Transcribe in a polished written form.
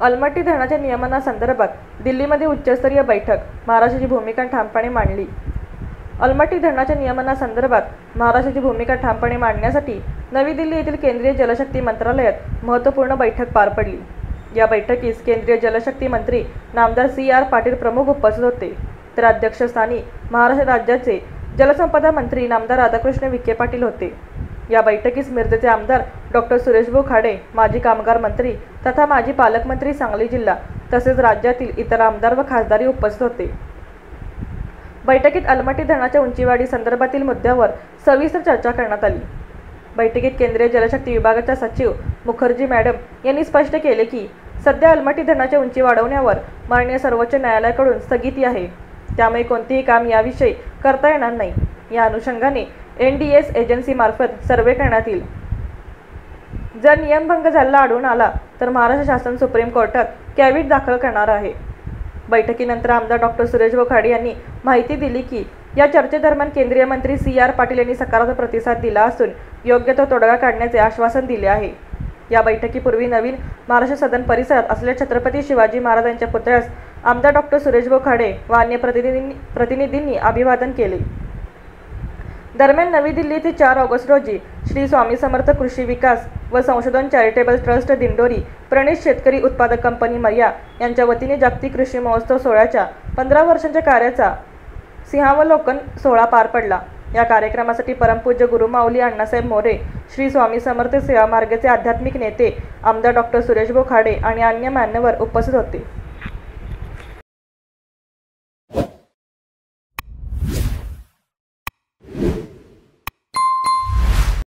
अलमट्टी धरणाच्या नियमनासंदर्भात दिल्लीमध्ये उच्चस्तरीय बैठक, महाराष्ट्राची भूमिका ठामपणे मांडली. अलमट्टी धरणाच्या नियमनासंदर्भात महाराष्ट्राची भूमिका ठामपणे मांडण्यासाठी नवी दिल्ली येथील केंद्रीय जलशक्ती मंत्रालयात महत्त्वपूर्ण बैठक पार पडली. या बैठकीस केंद्रीय जलशक्ती मंत्री नामदार CR पाटील प्रमुख उपस्थित होते, तर अध्यक्षस्थानी महाराष्ट्र राज्याचे जलसंपदा मंत्री नामदार राधाकृष्ण विखे पाटील होते. या बैठकीस मिरजेचे आमदार डॉ. सुरेशभाऊ खाडे, माजी कामगार मंत्री तथा माजी पालकमंत्री सांगली जिल्हा तसेच राज्यातील इतर आमदार व खासदारही उपस्थित होते. बैठकीत अलमट्टी धरणाच्या उंचीवाढी संदर्भातील मुद्द्यावर सविस्तर चर्चा करण्यात आली. बैठकीत केंद्रीय जलशक्ती विभागाच्या सचिव मुखर्जी मॅडम यांनी स्पष्ट केले की सध्या अलमट्टी धरणाच्या उंची वाढवण्यावर माननीय सर्वोच्च न्यायालयाकडून स्थगिती आहे, त्यामुळे कोणतेही काम याविषयी करता येणार नाही. या अनुषंगाने NDS एजन्सीमार्फत सर्व्हे करण्यात येईल. जर नियमभंग झालेला आढळून आला तर महाराष्ट्र शासन सुप्रीम कोर्टात कॅव्हिट दाखल करणार आहे. बैठकीनंतर आमदार डॉ. सुरेशभाऊ खाडे यांनी माहिती दिली की या चर्चेदरम्यान केंद्रीय मंत्री CR पाटील यांनी सकारात्मक प्रतिसाद दिला असून योग्य तो तोडगा काढण्याचे आश्वासन दिले आहे. या बैठकीपूर्वी नवीन महाराष्ट्र सदन परिसरात असलेल्या छत्रपती शिवाजी महाराजांच्या पुतळ्यास आमदार डॉ. सुरेशभाऊ खाडे व अन्य प्रतिनिधींनी अभिवादन केले. दरम्यान नवी दिल्ली येथे 4 ऑगस्ट रोजी श्री स्वामी समर्थ कृषी विकास व संशोधन चॅरिटेबल ट्रस्ट दिंडोरी प्रणीत शेतकरी उत्पादक कंपनी मर्या यांच्या वतीने जागतिक कृषी महोत्सव सोहळ्याच्या 15 वर्षांच्या कार्याचा सिंहावलोकन सोहळा पार पडला. या कार्यक्रमासाठी परमपूज्य गुरुमाऊली अण्णासाहेब मोरे, श्री स्वामी समर्थ सेवा मार्गाचे आध्यात्मिक नेते आमदार डॉ. सुरेशभाऊ खाडे आणि अन्य मान्यवर उपस्थित होते.